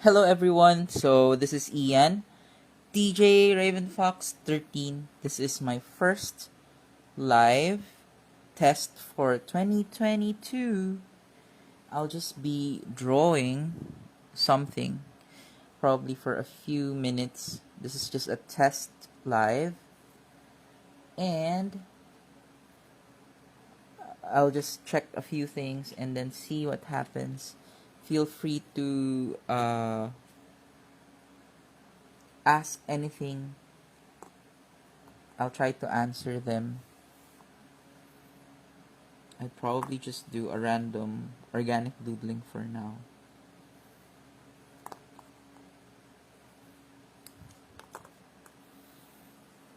Hello everyone, so this is Ian, DJ Ravenfox 13. This is my first live test for 2022. I'll just be drawing something, probably for a few minutes. This is just a test live, and I'll just check a few things and then see what happens. Feel free to ask anything. I'll try to answer them. I'd probably just do a random organic doodling for now.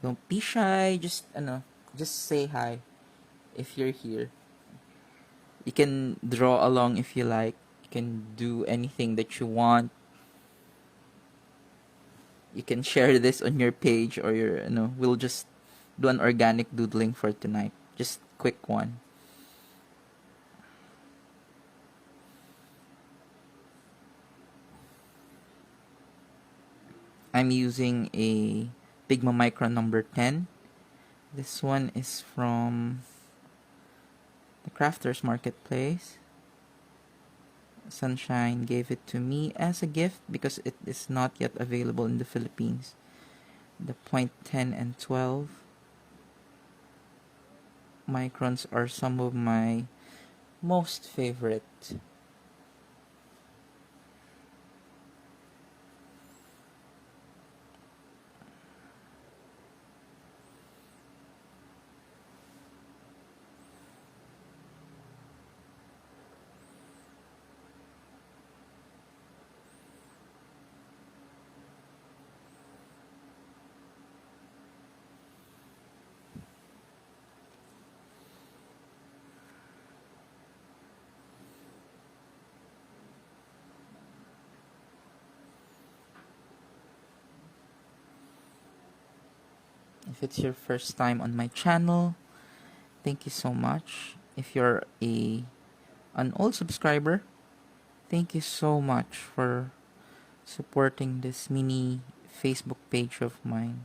Don't be shy, just say hi if you're here. You can draw along if you like. You can do anything that you want. You can share this on your page or we'll just do an organic doodling for tonight. Just quick one. I'm using a Pigma Micron number 10. This one is from the Crafters Marketplace. Sunshine gave it to me as a gift because it is not yet available in the Philippines. The .10 and 12 microns are some of my most favorite. If it's your first time on my channel, thank you so much. If you're an old subscriber, thank you so much for supporting this mini Facebook page of mine.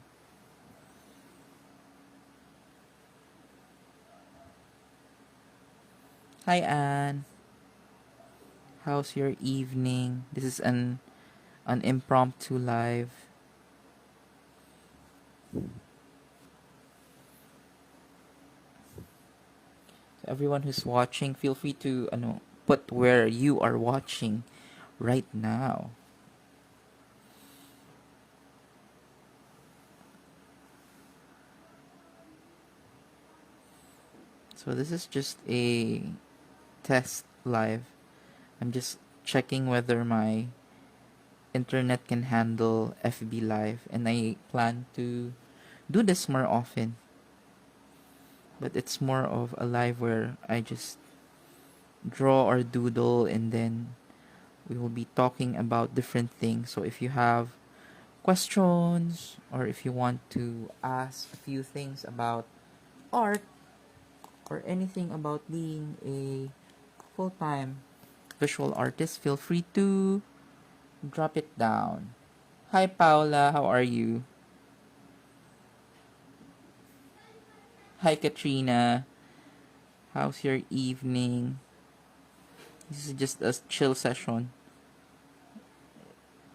Hi Anne. How's your evening? This is an impromptu live. So everyone who's watching, feel free to put where you are watching right now. So this is just a test live. I'm just checking whether my internet can handle FB live, and I plan to do this more often. But it's more of a live where I just draw or doodle, and then we will be talking about different things. So if you have questions or if you want to ask a few things about art or anything about being a full-time visual artist, feel free to drop it down. Hi Paula, how are you? Hi Katrina, how's your evening? This is just a chill session.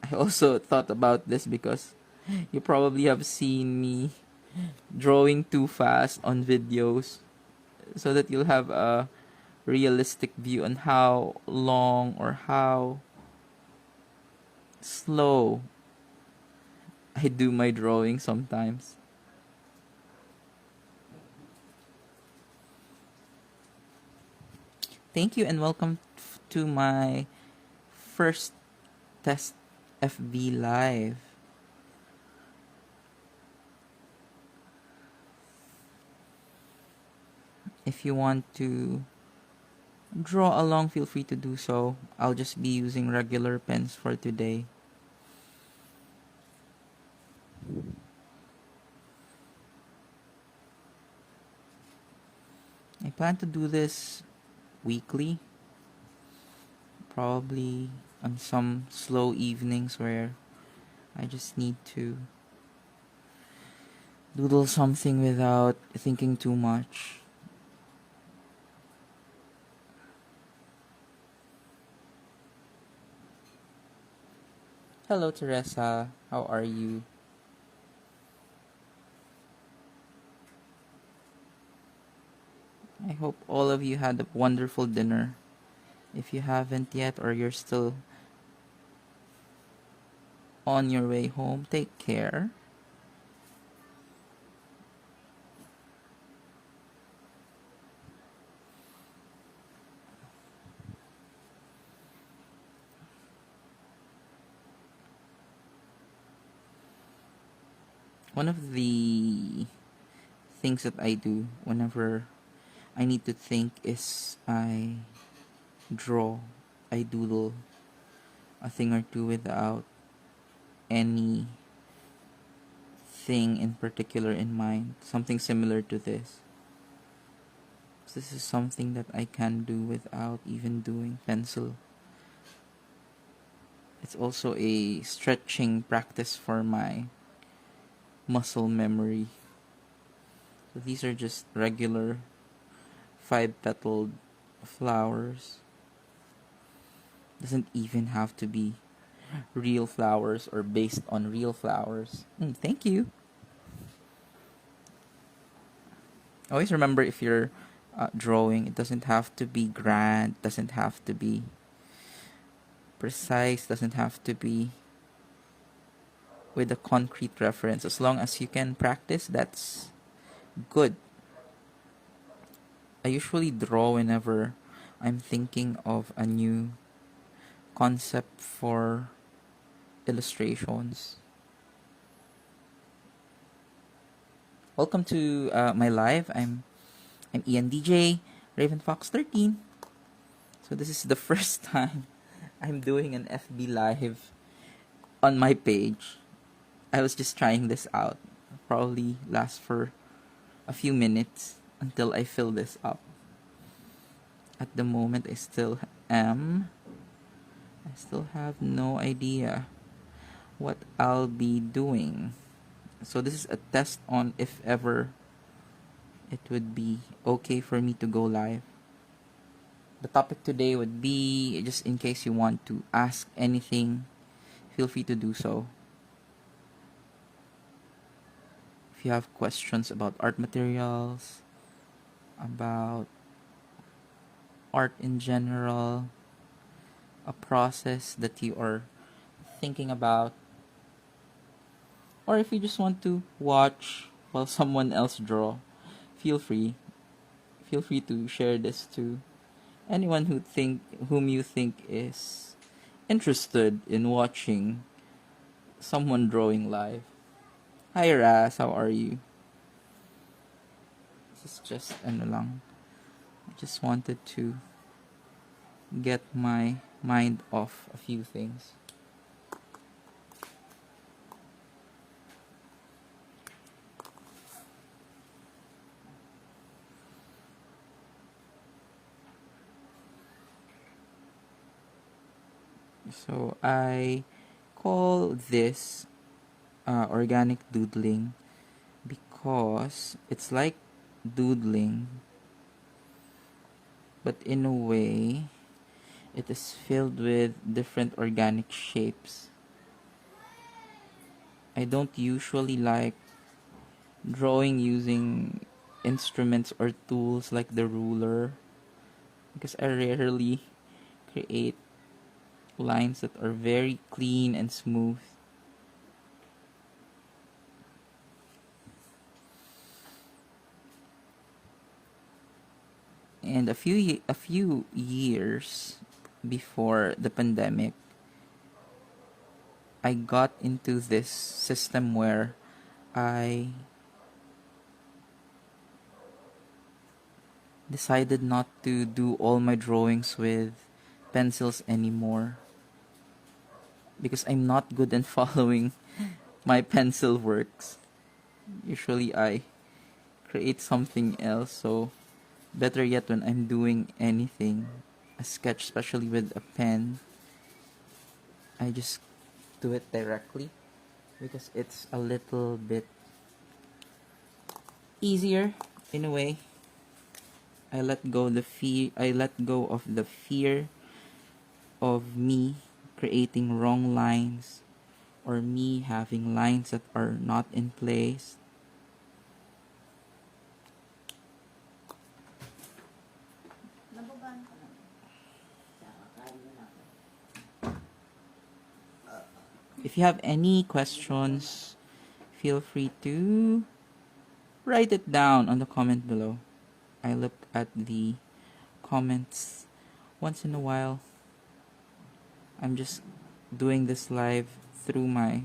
I also thought about this because you probably have seen me drawing too fast on videos, so that you'll have a realistic view on how long or how slow I do my drawing sometimes. Thank you and welcome to my first test FB live. If you want to draw along, feel free to do so. I'll just be using regular pens for today. I plan to do this weekly, Probably on some slow evenings where I just need to doodle something without thinking too much. Hello, Teresa. How are you? I hope all of you had a wonderful dinner. If you haven't yet, or you're still on your way home, take care. One of the things that I do whenever I need to think is I draw, I doodle a thing or two without any thing in particular in mind. Something similar to this. This is something that I can do without even doing pencil. It's also a stretching practice for my muscle memory. So these are just regular 5-petaled flowers. Doesn't even have to be real flowers or based on real flowers. Thank you. Always remember, if you're drawing, it doesn't have to be grand, doesn't have to be precise, doesn't have to be with a concrete reference. As long as you can practice, that's good. I usually draw whenever I'm thinking of a new concept for illustrations. Welcome to my live. I'm Ian DJ Raven Fox 13. So this is the first time I'm doing an FB live on my page. I was just trying this out. Probably last for a few minutes until I fill this up. At the moment, I still have no idea what I'll be doing. So this is a test on if ever it would be okay for me to go live. The topic today would be, just in case you want to ask anything, feel free to do so. If you have questions about art materials, about art in general, a process that you are thinking about, or if you just want to watch while someone else draw, feel free. Feel free to share this to anyone whom you think is interested in watching someone drawing live. Hi Raz, how are you? This is just lang. I just wanted to get my mind off a few things. So I call this organic doodling because it's like doodling, but in a way it is filled with different organic shapes. I don't usually like drawing using instruments or tools like the ruler because I rarely create lines that are very clean and smooth. And a few years before the pandemic, I got into this system where I decided not to do all my drawings with pencils anymore because I'm not good in following my pencil works. Usually I create something else, so better yet, when I'm doing anything, a sketch, especially with a pen, I just do it directly because it's a little bit easier in a way. I let go of the fear of me creating wrong lines or me having lines that are not in place. If you have any questions, feel free to write it down on the comment below. I look at the comments once in a while. I'm just doing this live through my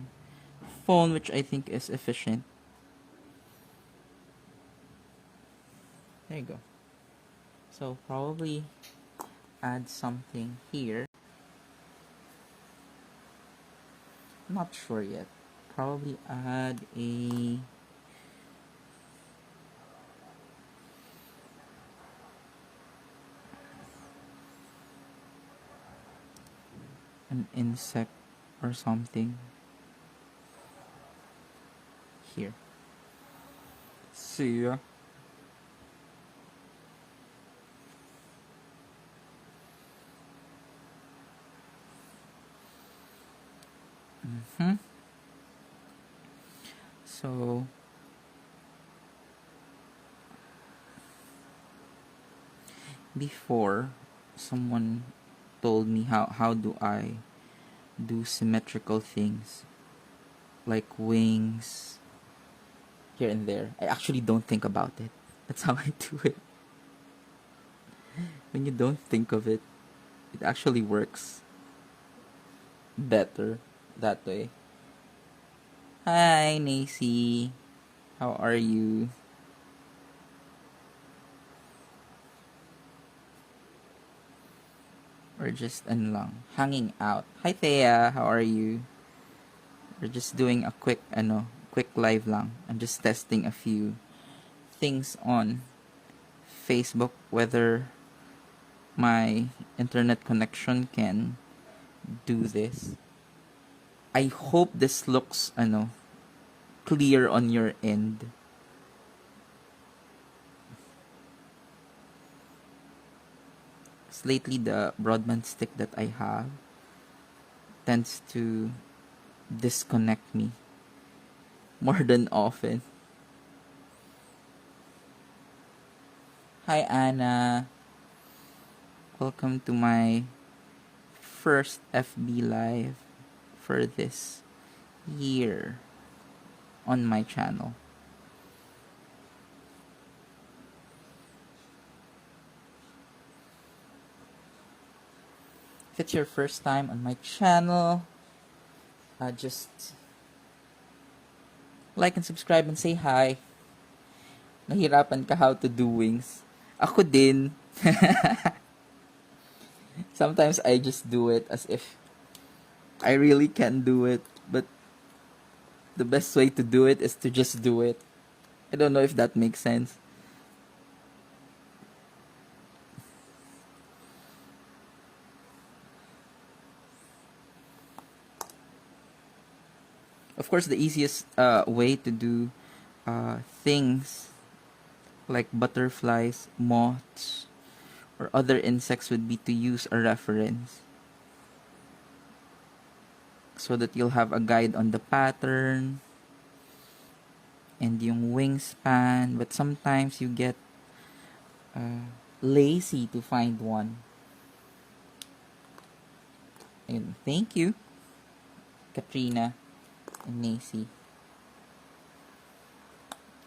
phone, which I think is efficient. There you go. So probably add something here. Not sure yet. Probably add an insect or something here. See ya. So before, someone told me how do I do symmetrical things like wings here and there. I actually don't think about it. That's how I do it. When you don't think of it, it actually works better that way. Hi, Nacy. How are you? We're just hanging out. Hi, Thea. How are you? We're just doing a quick live lang. I'm just testing a few things on Facebook, whether my internet connection can do this. I hope this looks clear on your end. Lately, the broadband stick that I have tends to disconnect me more than often. Hi, Anna. Welcome to my first FB Live for this year on my channel. If it's your first time on my channel, just like and subscribe and say hi. Nahirapan ka how to do wings. Ako din. Sometimes I just do it as if I really can do it, but the best way to do it is to just do it. I don't know if that makes sense. Of course, the easiest way to do things like butterflies, moths, or other insects would be to use a reference so that you'll have a guide on the pattern and yung wingspan, but sometimes you get lazy to find one. And thank you, Katrina and Nacy.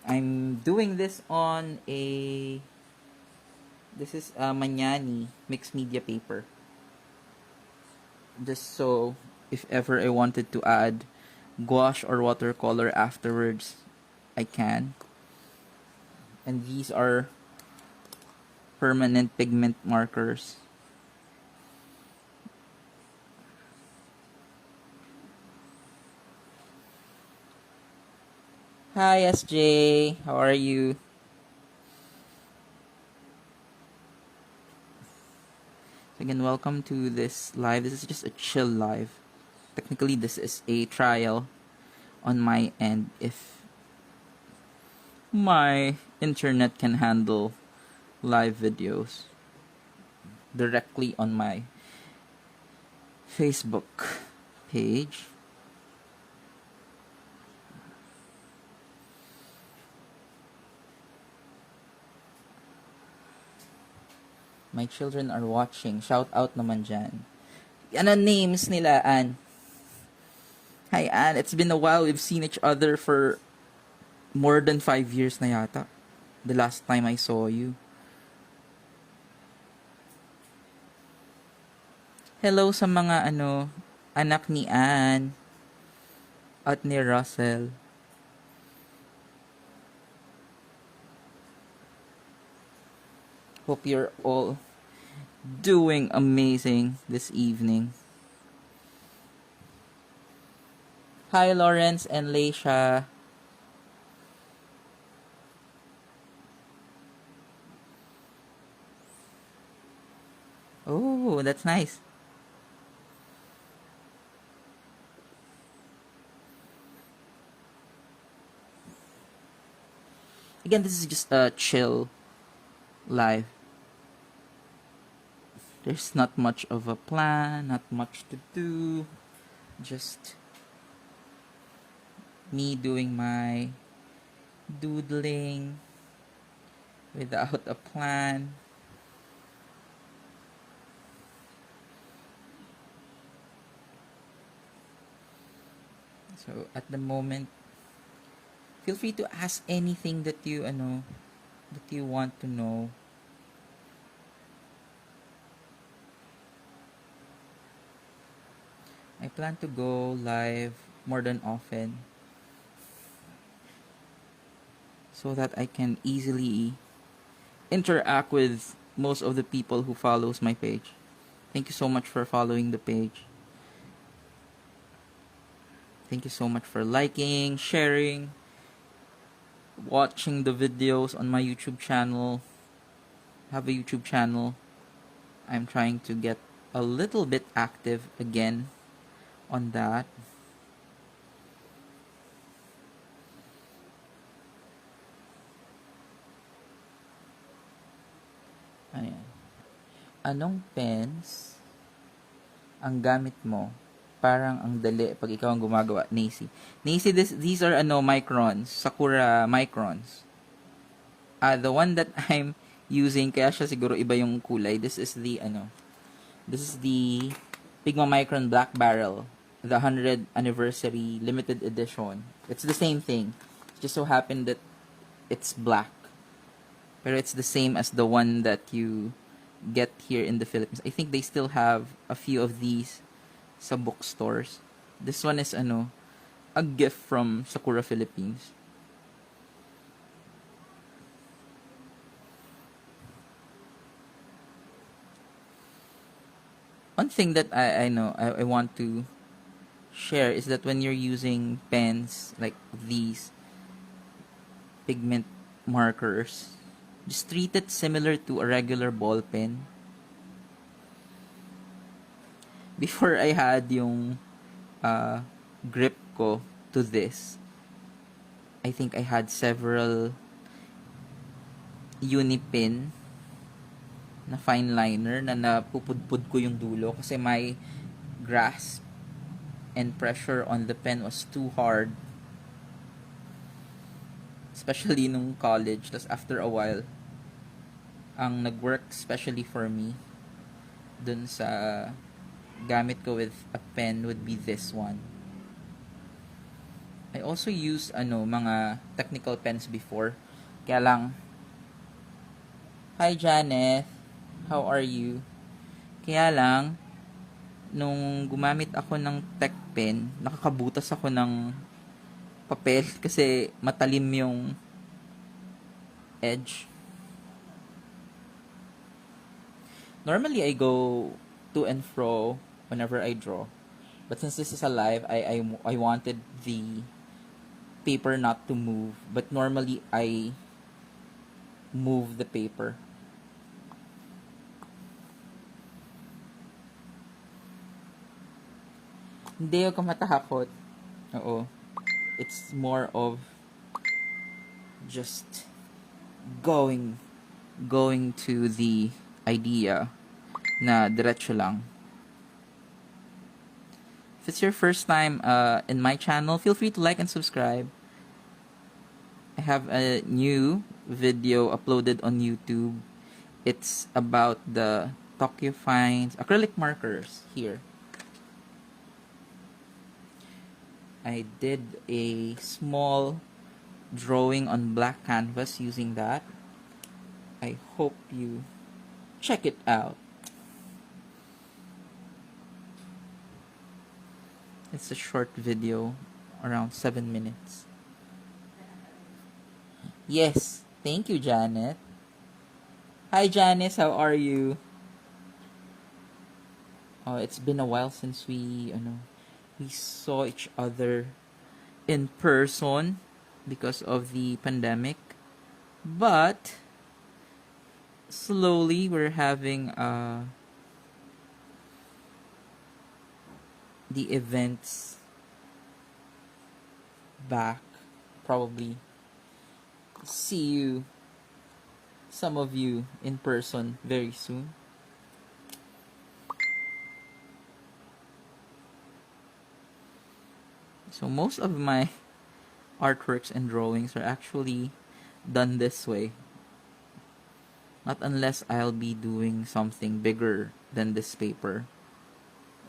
I'm doing this on this is a Manyani mixed media paper. Just so if ever I wanted to add gouache or watercolor afterwards, I can. And these are permanent pigment markers. Hi SJ, how are you? So Again, welcome to this live. This is just a chill live. Technically, this is a trial on my end if my internet can handle live videos directly on my Facebook page. My children are watching. Shout out naman dyan. Yan ang names nila, Ann. Hi, Ann. It's been a while. We've seen each other for more than 5 years na yata. The last time I saw you. Hello sa mga anak ni Ann at ni Russell. Hope you're all doing amazing this evening. Hi, Lawrence and Leisha. Oh, that's nice. Again, this is just a chill live. There's not much of a plan, not much to do. Just me doing my doodling without a plan. So at the moment, feel free to ask anything that you want to know. I plan to go live more than often so that I can easily interact with most of the people who follows my page. Thank you so much for following the page. Thank you so much for liking, sharing, watching the videos on my YouTube channel. I have a YouTube channel. I'm trying to get a little bit active again on that. Ayan. Anong pens ang gamit mo? Parang ang dali pag ikaw ang gumagawa. Nacy, these are Microns. Sakura Microns. The one that I'm using, kaya siya siguro iba yung kulay. This is the Pigma Micron Black Barrel. The 100th anniversary limited edition. It's the same thing. It just so happened that it's black. Pero it's the same as the one that you get here in the Philippines. I think they still have a few of these sa bookstores. This one is a gift from Sakura Philippines. One thing that I want to share is that when you're using pens like these pigment markers, just treat it similar to a regular ball pen. Before I had yung grip ko to this, I think I had several Unipin na fine liner na napupudpud ko yung dulo kasi my grasp and pressure on the pen was too hard, especially nung college. Tapos after a while, ang nag-work especially for me dun sa gamit ko with a pen would be this one. I also used mga technical pens before. Kaya lang, hi Janet, how are you? Kaya lang, nung gumamit ako ng tech pen, nakakabutas ako ng papel kasi matalim yung edge. Normally, I go to and fro whenever I draw. But since this is a live, I wanted the paper not to move. But normally, I move the paper. Hindi ako matakot. Oo. It's more of just going to the idea na diretso lang. If it's your first time in my channel, feel free to like and subscribe. I have a new video uploaded on YouTube. It's about the Tokyo Fines acrylic markers here. I did a small drawing on black canvas using that. I hope you check it out. It's a short video, around 7 minutes. Yes, thank you, Janet. Hi, Janice, how are you? Oh, it's been a while since we saw each other in person because of the pandemic. But slowly we're having the events back. Probably see you, some of you, in person very soon. So most of my artworks and drawings are actually done this way. Not unless I'll be doing something bigger than this paper.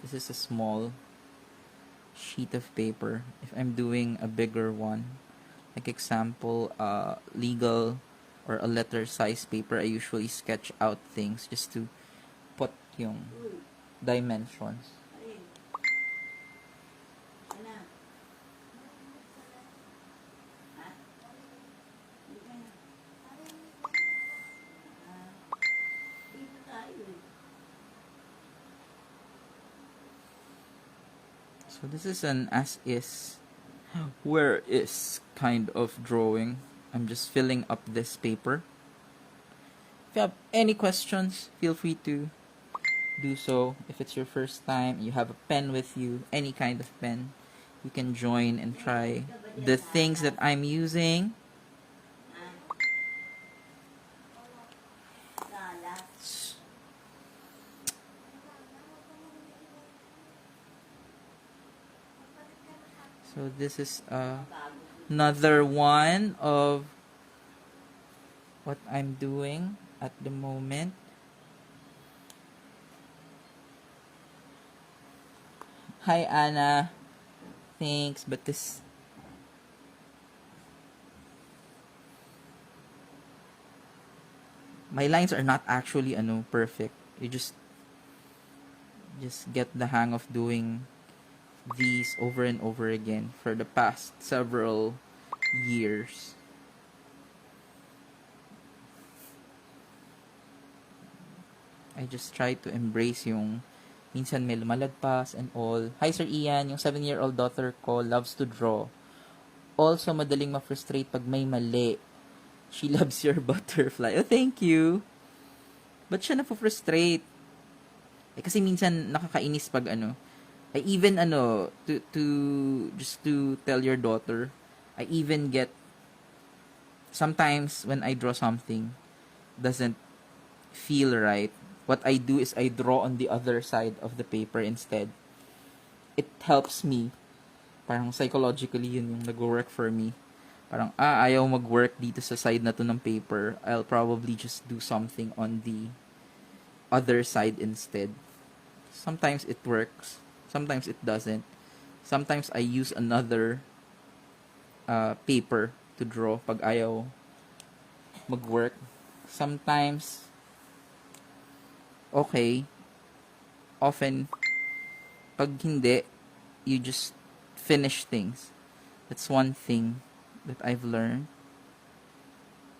This is a small sheet of paper. If I'm doing a bigger one, like example, legal or a letter size paper, I usually sketch out things just to put yung dimensions. So this is an as-is, where-is kind of drawing. I'm just filling up this paper. If you have any questions, feel free to do so. If it's your first time, you have a pen with you, any kind of pen, you can join and try the things that I'm using. So this is another one of what I'm doing at the moment. Hi Anna, thanks, but this my lines are not actually perfect. You just get the hang of doing these over and over again for the past several years. I just try to embrace yung minsan may lumalagpas and all. Hi Sir Ian, yung 7-year-old daughter ko loves to draw. Also, madaling ma-frustrate pag may mali. She loves your butterfly. Oh, thank you. Ba't siya na-frustrate? Kasi minsan nakakainis pag I even just to tell your daughter, I even get sometimes when I draw something doesn't feel right. What I do is I draw on the other side of the paper instead. It helps me. Parang psychologically yun yung nag-work for me. Parang ayaw mag-work dito sa side na to ng paper. I'll probably just do something on the other side instead. Sometimes it works. Sometimes it doesn't. Sometimes I use another paper to draw pag ayaw mag-work. Sometimes, okay. Often, pag hindi, you just finish things. That's one thing that I've learned.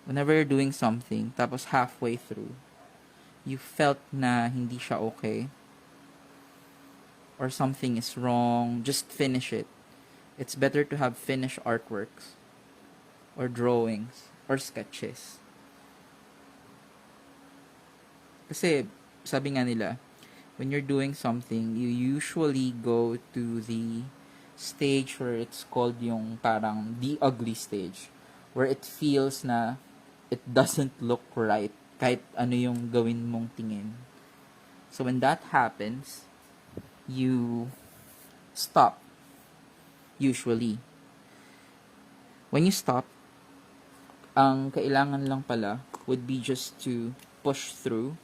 Whenever you're doing something, tapos halfway through, you felt na hindi siya okay, or something is wrong, just finish it. It's better to have finished artworks or drawings or sketches. Kasi sabi nga nila, when you're doing something, you usually go to the stage where it's called yung parang the ugly stage, where it feels na it doesn't look right kahit ano yung gawin mong tingin. So when that happens, you stop, usually. When you stop, ang kailangan lang pala would be just to push through,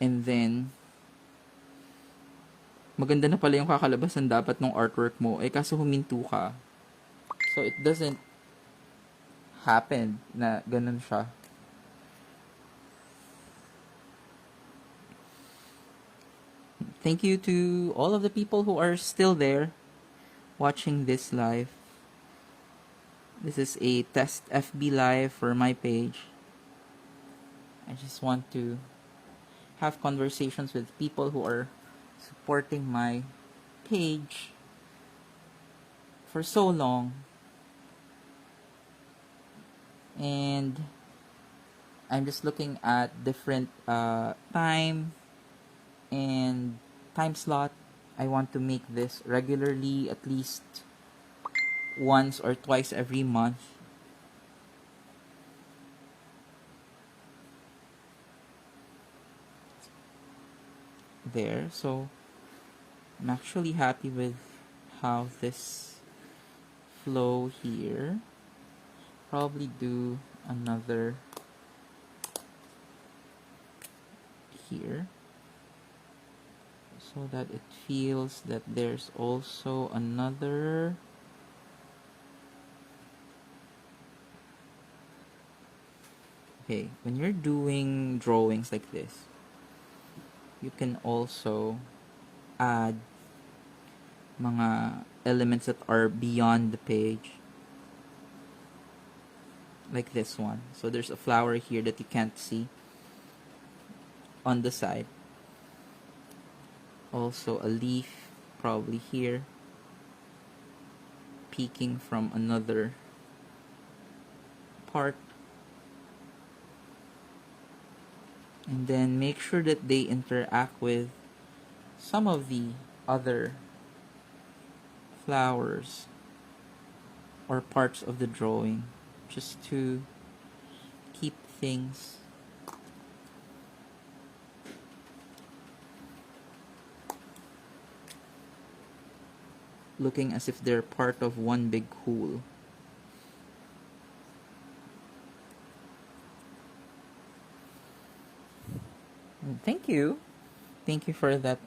and then maganda na pala yung kakalabasan dapat ng artwork mo, kaso huminto ka. So it doesn't happen na ganun siya. Thank you to all of the people who are still there watching this live. This is a test FB live for my page. I just want to have conversations with people who are supporting my page for so long. And I'm just looking at different time and time slot. I want to make this regularly, at least once or twice every month. There, so I'm actually happy with how this flow here. Probably do another here so that it feels that there's also another okay. When you're doing drawings like this, you can also add mga elements that are beyond the page, like this one. So there's a flower here that you can't see on the side. Also a leaf probably here peeking from another part. And then make sure that they interact with some of the other flowers or parts of the drawing, just to keep things looking as if they're part of one big whole. Thank you. Thank you for that.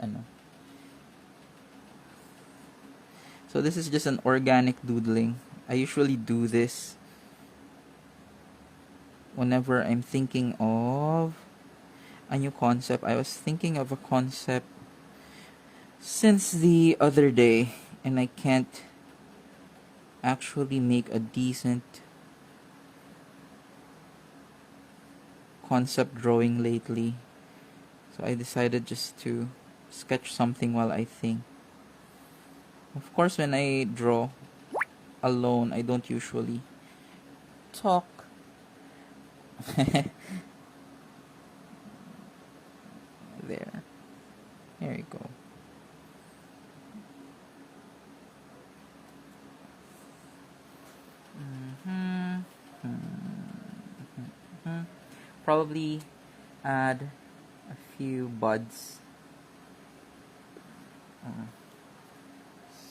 So this is just an organic doodling. I usually do this whenever I'm thinking of a new concept. I was thinking of a concept since the other day, and I can't actually make a decent concept drawing lately. So I decided just to sketch something while I think. Of course, when I draw alone, I don't usually talk. There. There you go. Probably add a few buds.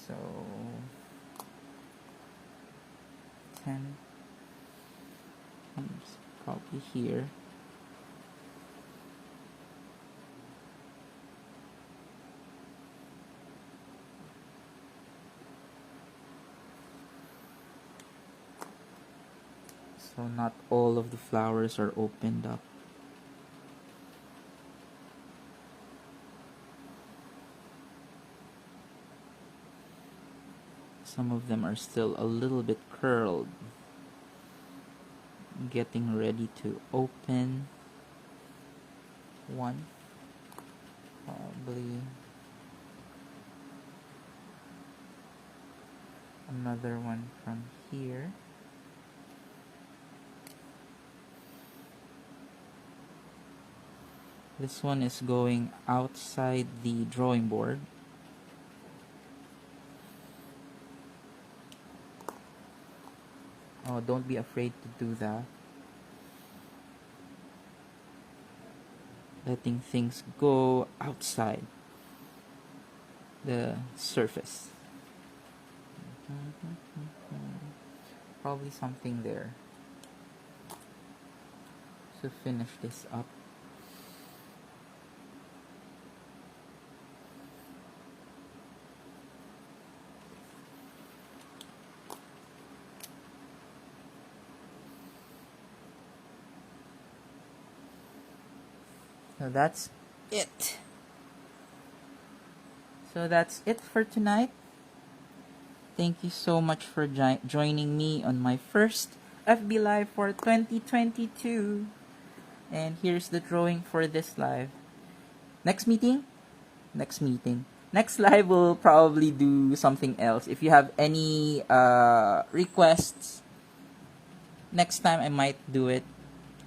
So 10 probably here. So not all of the flowers are opened up. Some of them are still a little bit curled, getting ready to open. One, probably another one from here. This one is going outside the drawing board. Oh, don't be afraid to do that. Letting things go outside the surface. Probably something there. To finish this up. So that's it. So that's it for tonight. Thank you so much for joining me on my first FB Live for 2022. And here's the drawing for this live. Next meeting? Next meeting. Next live we'll probably do something else. If you have any requests, next time I might do it.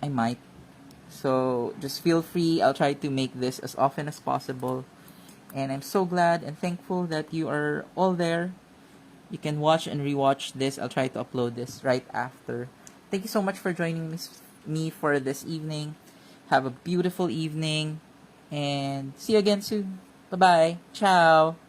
I might. So just feel free. I'll try to make this as often as possible. And I'm so glad and thankful that you are all there. You can watch and rewatch this. I'll try to upload this right after. Thank you so much for joining me for this evening. Have a beautiful evening. And see you again soon. Bye-bye. Ciao.